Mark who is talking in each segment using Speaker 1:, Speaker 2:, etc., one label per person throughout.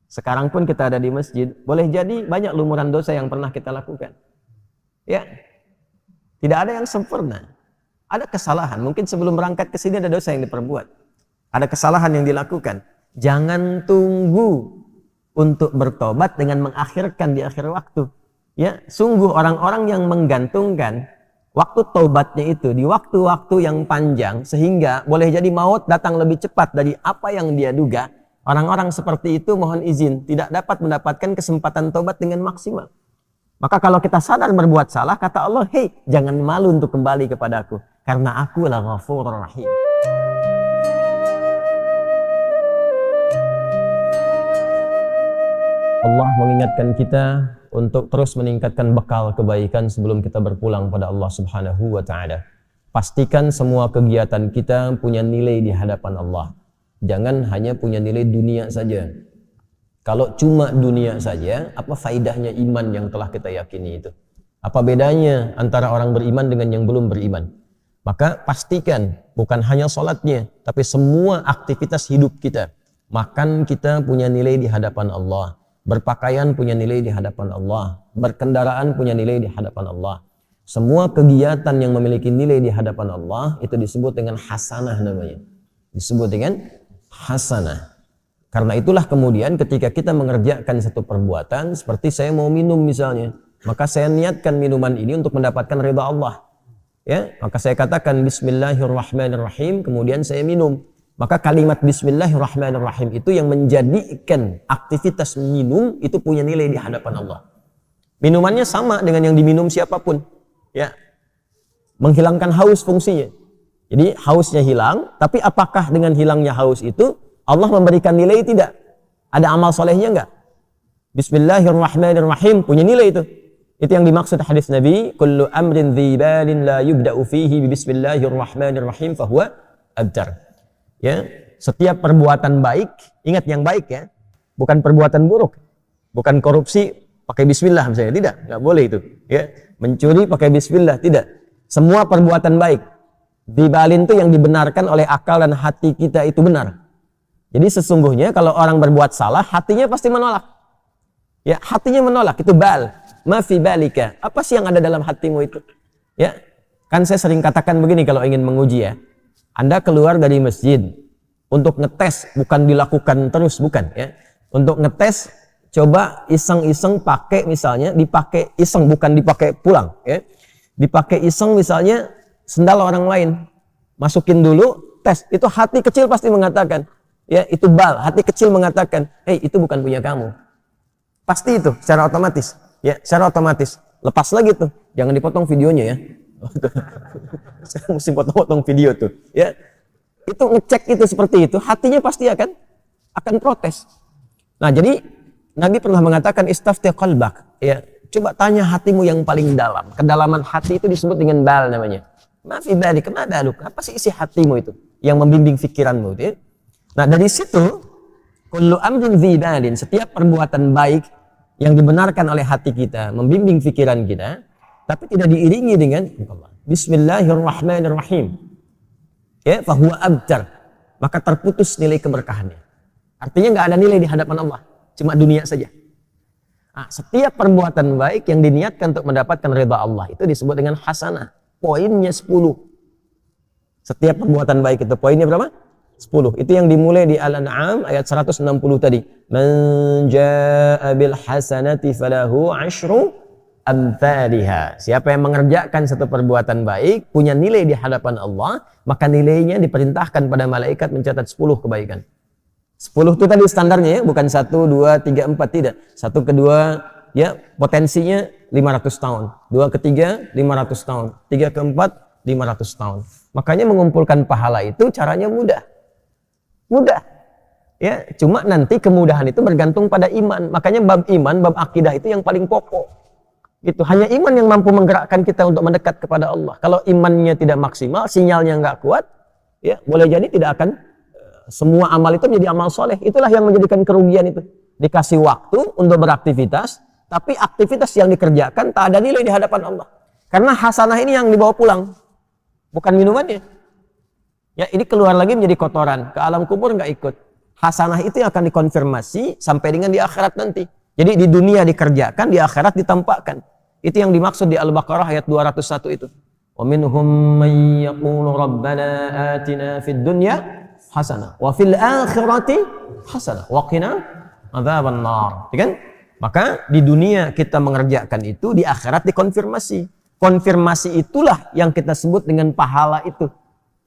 Speaker 1: Sekarang pun kita ada di masjid, boleh jadi banyak lumuran dosa yang pernah kita lakukan. Ya, tidak ada yang sempurna. Ada kesalahan, mungkin sebelum berangkat ke sini ada dosa yang diperbuat. Ada kesalahan yang dilakukan. Jangan tunggu untuk bertobat dengan mengakhirkan di akhir waktu. Ya, sungguh orang-orang yang menggantungkan waktu taubatnya itu di waktu-waktu yang panjang sehingga boleh jadi maut datang lebih cepat dari apa yang dia duga. Orang-orang seperti itu mohon izin tidak dapat mendapatkan kesempatan taubat dengan maksimal. Maka kalau kita sadar berbuat salah, kata Allah, hei, jangan malu untuk kembali kepadaku karena aku la Ghafurur Rahim. Allah mengingatkan kita untuk terus meningkatkan bekal kebaikan sebelum kita berpulang pada Allah Subhanahu wa taala. Pastikan semua kegiatan kita punya nilai di hadapan Allah. Jangan hanya punya nilai dunia saja. Kalau cuma dunia saja, apa faidahnya iman yang telah kita yakini itu? Apa bedanya antara orang beriman dengan yang belum beriman? Maka pastikan bukan hanya sholatnya, tapi semua aktivitas hidup kita. Makan kita punya nilai di hadapan Allah. Berpakaian punya nilai di hadapan Allah. Berkendaraan punya nilai di hadapan Allah. Semua kegiatan yang memiliki nilai di hadapan Allah itu disebut dengan hasanah namanya. Disebut dengan hasanah. Karena itulah kemudian ketika kita mengerjakan satu perbuatan, seperti saya mau minum misalnya, maka saya niatkan minuman ini untuk mendapatkan ridha Allah. Ya, maka saya katakan Bismillahirrahmanirrahim, kemudian saya minum. Maka kalimat Bismillahirrahmanirrahim itu yang menjadikan aktivitas minum itu punya nilai di hadapan Allah. Minumannya sama dengan yang diminum siapapun. Ya, menghilangkan haus fungsinya. Jadi hausnya hilang, tapi apakah dengan hilangnya haus itu Allah memberikan nilai tidak? Ada amal solehnya enggak? Bismillahirrahmanirrahim punya nilai itu. Itu yang dimaksud hadis Nabi, kullu amrin dzibalin la yubda'u fihi bismillahirrahmanirrahim fahuwa abtar. Ya, setiap perbuatan baik, ingat yang baik ya, bukan perbuatan buruk. Bukan korupsi pakai bismillah misalnya, tidak, enggak boleh itu. Ya, mencuri pakai bismillah, tidak. Semua perbuatan baik. Dzibalin itu yang dibenarkan oleh akal dan hati kita itu benar. Jadi sesungguhnya kalau orang berbuat salah, hatinya pasti menolak. Ya, hatinya menolak, itu bal. Ma fi balika. Apa sih yang ada dalam hatimu itu? Ya. Kan saya sering katakan begini kalau ingin menguji ya. Anda keluar dari masjid untuk ngetes, bukan dilakukan terus, bukan ya. Untuk ngetes, coba iseng-iseng pakai misalnya, dipakai iseng, bukan dipakai pulang ya. Dipakai iseng misalnya sendal orang lain. Masukin dulu, tes. Itu hati kecil pasti mengatakan, ya itu bal, hati kecil mengatakan, hei itu bukan punya kamu. Pasti itu, secara otomatis. Ya, secara otomatis. Lepas lagi tuh, jangan dipotong videonya ya. Saya mesti potong-potong video tuh. Ya, itu ngecek itu seperti itu, hatinya pasti akan protes. Nah jadi Nabi pernah mengatakan istafti qalbak. Ya, coba tanya hatimu yang paling dalam. Kedalaman hati itu disebut dengan bal namanya. Maaf ibadi, kenapa baluk? Apa sih isi hatimu itu yang membimbing pikiranmu itu? Ya? Nah dari situ kullu amrin dzibalin, setiap perbuatan baik yang dibenarkan oleh hati kita, membimbing pikiran kita, tapi tidak diiringi dengan Bismillahirrahmanirrahim. Ya, fahuwa abtar, maka terputus nilai keberkahannya. Artinya nggak ada nilai di hadapan Allah, cuma dunia saja. Nah, setiap perbuatan baik yang diniatkan untuk mendapatkan ridha Allah itu disebut dengan hasanah. Poinnya 10. Setiap perbuatan baik itu poinnya berapa? 10. Itu yang dimulai di Al-An'am ayat 160 tadi. Man jaa'a bil hasanati falahu 'asyru amthaliha. Siapa yang mengerjakan satu perbuatan baik, punya nilai di hadapan Allah, maka nilainya diperintahkan pada malaikat mencatat 10 kebaikan. 10 itu tadi standarnya ya, bukan 1, 2, 3, 4, tidak. 1 ke 2 ya potensinya 500 tahun. 2 ke 3 500 tahun. 3 ke 4 500 tahun. Makanya mengumpulkan pahala itu caranya mudah. Mudah. Ya, cuma nanti kemudahan itu bergantung pada iman. Makanya bab iman, bab akidah itu yang paling pokok. Gitu. Hanya iman yang mampu menggerakkan kita untuk mendekat kepada Allah. Kalau imannya tidak maksimal, sinyalnya nggak kuat, ya boleh jadi tidak akan semua amal itu menjadi amal soleh. Itulah yang menjadikan kerugian itu. Dikasih waktu untuk beraktivitas, tapi aktivitas yang dikerjakan tak ada nilai di hadapan Allah. Karena hasanah ini yang dibawa pulang, bukan minumannya. Ya, ini keluar lagi menjadi kotoran, ke alam kubur nggak ikut. Hasanah itu yang akan dikonfirmasi sampai dengan di akhirat nanti. Jadi di dunia dikerjakan, di akhirat ditampakkan. Itu yang dimaksud di Al-Baqarah ayat 201 itu. Wa minhum man yaqulu rabbana atina fid dunya hasanah wa fil akhirati hasanah wa qina adzaban nar. Kan? Maka di dunia kita mengerjakan itu, di akhirat dikonfirmasi. Konfirmasi itulah yang kita sebut dengan pahala itu.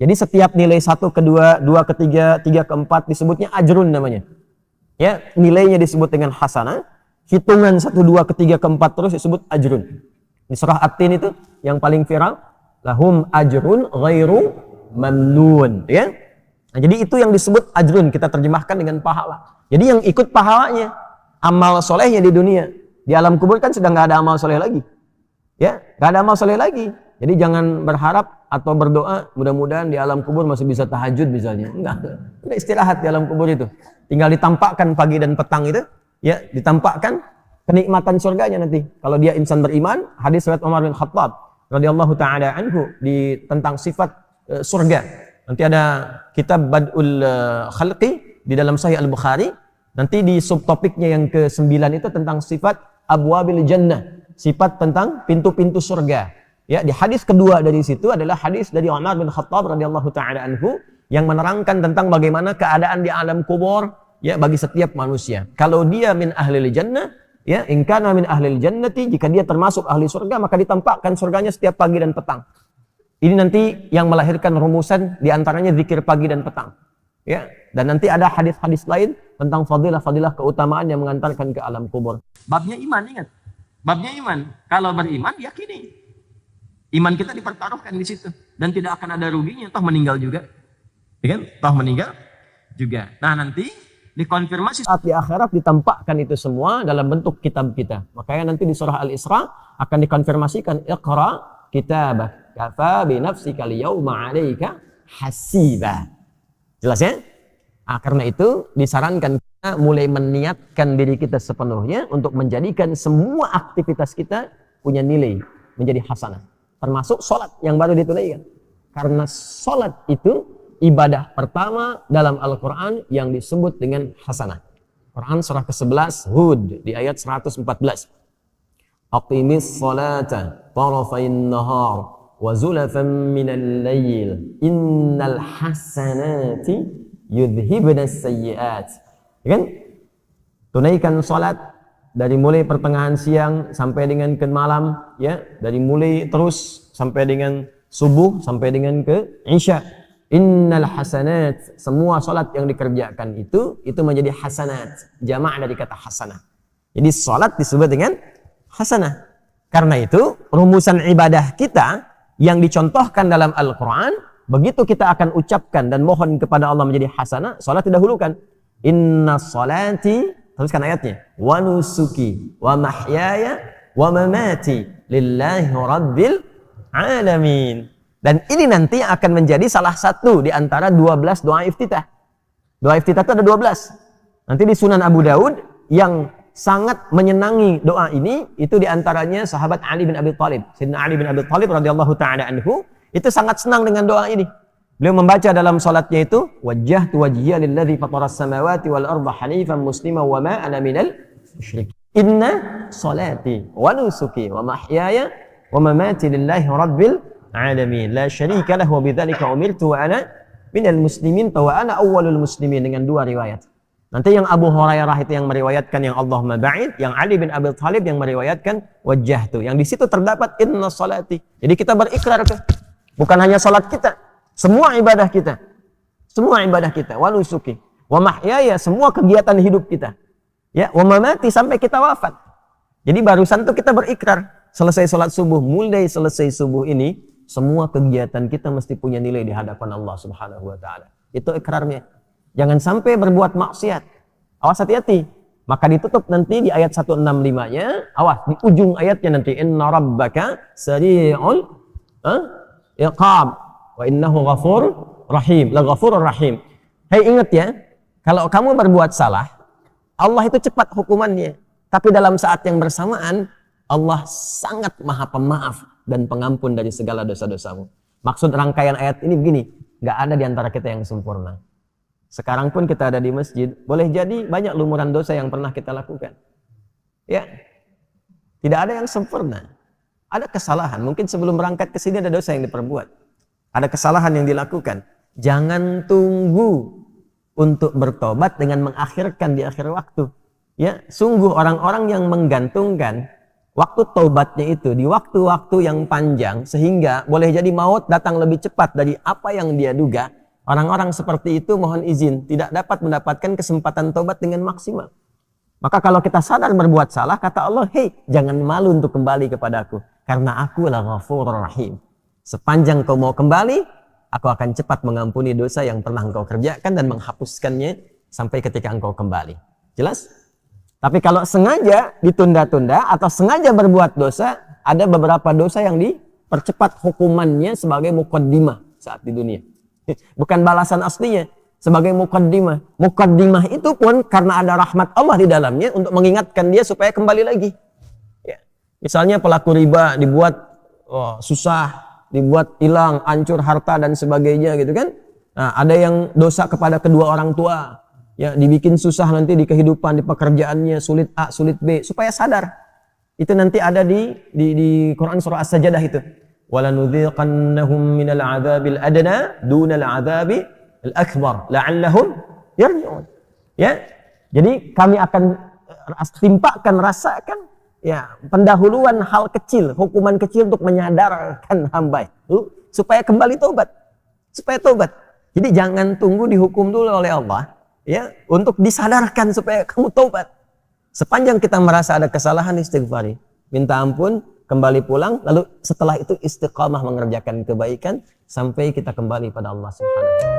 Speaker 1: Jadi setiap nilai 1 ke 2, 2 ke 3, 3 ke 4 disebutnya ajrun namanya. Ya, nilainya disebut dengan hasanah. Hitungan 1, 2 ke 3 ke 4 terus disebut ajrun. Di surah At-Tin itu yang paling viral, lahum ajrun ghairu mamnun, ya. Nah, jadi itu yang disebut ajrun, kita terjemahkan dengan pahala. Jadi yang ikut pahalanya, amal solehnya di dunia. Di alam kubur kan sedang nggak ada amal soleh lagi. Ya, nggak ada amal soleh lagi. Jadi jangan berharap atau berdoa mudah-mudahan di alam kubur masih bisa tahajud misalnya. Enggak. Udah istirahat di alam kubur itu. Tinggal ditampakkan pagi dan petang itu, ya, ditampakkan kenikmatan surganya nanti. Kalau dia insan beriman, hadis riwayat Umar bin Khattab radhiyallahu taala anhu tentang sifat surga. Nanti ada kitab Bad'ul Khalqi di dalam Sahih Al-Bukhari. Nanti di subtopiknya yang ke-9 itu tentang sifat abwabil jannah, sifat tentang pintu-pintu surga. Ya, di hadis kedua dari situ adalah hadis dari Umar bin Khattab radhiyallahu taala anhu yang menerangkan tentang bagaimana keadaan di alam kubur, ya, bagi setiap manusia. Kalau dia min ahlil jannah, ya, in kana min ahlil jannati, jika dia termasuk ahli surga, maka ditampakkan surganya setiap pagi dan petang. Ini nanti yang melahirkan rumusan di antaranya zikir pagi dan petang. Ya, dan nanti ada hadis-hadis lain tentang fadilah-fadilah keutamaan yang mengantarkan ke alam kubur. Babnya iman, ingat. Babnya iman. Kalau beriman, yakini. Iman kita dipertaruhkan di situ dan tidak akan ada ruginya, toh meninggal juga. Ya kan? Toh meninggal juga. Nah, nanti dikonfirmasi saat di akhirat ditampakkan itu semua dalam bentuk kitab kita. Makanya nanti di surah Al-Isra akan dikonfirmasikan iqra kitabak kafa bi nafsika al-yawma 'alaika hasiba. Jelas ya? Nah, karena itu disarankan kita mulai meniatkan diri kita sepenuhnya untuk menjadikan semua aktivitas kita punya nilai menjadi hasanah. Termasuk sholat yang baru ditunaikan. Karena sholat itu ibadah pertama dalam Al-Quran yang disebut dengan hasanah. Quran surah ke-11 Hud di ayat 114. Aqimis sholata tarafain nahar wa zulafan minal layl innal hasanati yudhibnas sayyiat. Kan? Tunaikan sholat dari mulai pertengahan siang sampai dengan ke malam, ya, dari mulai terus sampai dengan subuh sampai dengan ke isya. Innal hasanat, semua salat yang dikerjakan itu menjadi hasanat, jamak dari kata hasanah. Jadi salat disebut dengan hasanah. Karena itu rumusan ibadah kita yang dicontohkan dalam Al-Qur'an, begitu kita akan ucapkan dan mohon kepada Allah menjadi hasanah, salat didahulukan. Inna salati, teruskan ayatnya, wa nusuki wa mahyaya wa mamati lillahi rabbil alamin. Dan ini nanti akan menjadi salah satu di antara 12 doa iftitah. Doa iftitah itu ada 12. Nanti di Sunan Abu Daud yang sangat menyenangi doa ini itu di antaranya sahabat Ali bin Abi Thalib. Sayyidina Ali bin Abi Thalib radhiyallahu taala anhu itu sangat senang dengan doa ini. Beliau membaca dalam salatnya itu, wajjahtu wajhiya lilladzi fataras samawati wal arda hanifan musliman wa ma ana minal musyrikin. Inna salati wa nusuki wa mahyaya wa mamati lillahi rabbil alamin. La syarika lahu wa bidzalika umirtu wa ana minal muslimin wa ana awwalul muslimin, dengan dua riwayat. Nanti yang Abu Hurairah itu yang meriwayatkan yang Allahumma ba'id, yang Ali bin Abi Thalib yang meriwayatkan wajjahtu. Yang di situ terdapat inna salati. Jadi kita berikrar tuh. Bukan hanya salat kita, semua ibadah kita, wa nusuki, wa mahyaya, semua kegiatan hidup kita, ya, wa mamati, sampai kita wafat. Jadi barusan tuh kita berikrar, selesai sholat subuh, mulai selesai subuh ini, semua kegiatan kita mesti punya nilai di hadapan Allah Subhanahu wa Ta'ala. Itu ikrarnya. Jangan sampai berbuat maksiat. Awas, hati-hati. Maka ditutup nanti di ayat 165-nya, awas di ujung ayatnya nanti, inna rabbaka sari'ul iqab wa innahu ghafur rahim, la ghafurur rahim. Hei, ingat ya, kalau kamu berbuat salah, Allah itu cepat hukumannya. Tapi dalam saat yang bersamaan, Allah sangat maha pemaaf dan pengampun dari segala dosa-dosamu. Maksud rangkaian ayat ini begini, gak ada di antara kita yang sempurna. Sekarang pun kita ada di masjid, boleh jadi banyak lumuran dosa yang pernah kita lakukan. Ya, tidak ada yang sempurna. Ada kesalahan, mungkin sebelum berangkat ke sini ada dosa yang diperbuat. Ada kesalahan yang dilakukan. Jangan tunggu untuk bertobat dengan mengakhirkan di akhir waktu. Ya, sungguh orang-orang yang menggantungkan waktu taubatnya itu di waktu-waktu yang panjang sehingga boleh jadi maut datang lebih cepat dari apa yang dia duga. Orang-orang seperti itu mohon izin tidak dapat mendapatkan kesempatan taubat dengan maksimal. Maka kalau kita sadar berbuat salah, kata Allah, hei, jangan malu untuk kembali kepadaku. Karena aku lah Ghafurur Rahim. Sepanjang kau mau kembali, aku akan cepat mengampuni dosa yang pernah engkau kerjakan dan menghapuskannya sampai ketika engkau kembali. Jelas? Tapi kalau sengaja ditunda-tunda atau sengaja berbuat dosa, ada beberapa dosa yang dipercepat hukumannya sebagai muqaddimah saat di dunia. Bukan balasan aslinya, sebagai muqaddimah. Muqaddimah itu pun karena ada rahmat Allah di dalamnya untuk mengingatkan dia supaya kembali lagi. Ya. Misalnya pelaku riba dibuat susah, dibuat hilang, hancur harta dan sebagainya gitu kan. Nah, ada yang dosa kepada kedua orang tua, ya dibikin susah nanti di kehidupan, di pekerjaannya, sulit A, sulit B, supaya sadar. Itu nanti ada di Quran surah As-Sajdah itu. وَلَنُذِيقَنَّهُمْ مِنَ الْعَذَابِ الْأَدْنَى دُونَ الْعَذَابِ الْأَكْبَرِ لَعَلَّهُمْ يَرْجِعُونَ. Ya, jadi kami akan timpakan, rasakan ya pendahuluan hal kecil, hukuman kecil untuk menyadarkan hamba itu supaya kembali tobat, supaya tobat. Jadi jangan tunggu dihukum dulu oleh Allah, ya, untuk disadarkan supaya kamu tobat. Sepanjang kita merasa ada kesalahan, istighfari, minta ampun, kembali pulang, lalu setelah itu istiqamah mengerjakan kebaikan sampai kita kembali pada Allah Subhanahu wa taala.